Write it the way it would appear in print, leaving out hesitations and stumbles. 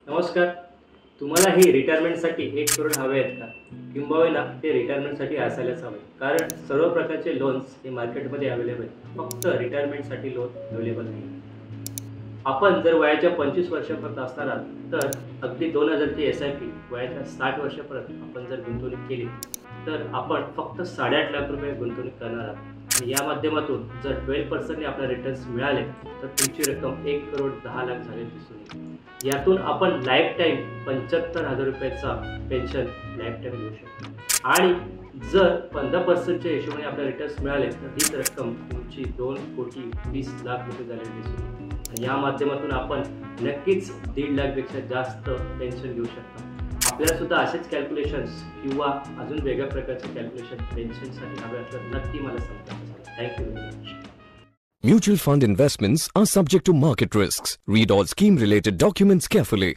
नमस्कार. तुम्हाला हे रिटायरमेंटसाठी 1 करोड हवे आहेत का? किंबहुना ते रिटायरमेंटसाठी असायलाच हवे. कारण सर्व प्रकारचे लोन्स हे मार्केटमध्ये अवेलेबल आहेत. फक्त रिटायरमेंटसाठी लोन अवेलेबल नाही. आपण जर वयाच्या 25 वर्षापर्यंत असणार आहात तर अगदी 2000 ची SIP वयाच्या 60 वर्षापर्यंत आपण जर गुंतवणूक केली तर आपण फक्त 8.5 लाख रुपये गुंतवणूक करणार आहात. आणि या माध्यमातून जर 12% ने आपल्याला रिटर्न्स मिळाले तर तुमची रक्कम 1 करोड 10 लाख झाली दिसून येईल. यातून आपण लाईफ टाईम 75,000 रुपयाचा पेन्शन लाईफ टाईम घेऊ शकतो. आणि जर 15% हिशोबाने आपल्याला रिटर्न्स मिळाले तर हीच रक्कम तुमची 2,20,00,000 रुपये झालेली दिसून येईल. आणि या माध्यमातून आपण नक्कीच 1.5 लाखपेक्षा जास्त पेन्शन घेऊ शकता. आपल्याला सुद्धा असेच कॅल्क्युलेशन्स किंवा अजून वेगळ्या प्रकारचे कॅल्क्युलेशन पेन्शनसाठी हवे असल्यास नक्की मला संपर्क करा. Thank you very much. Mutual fund investments are subject to market risks. Read all scheme related documents carefully.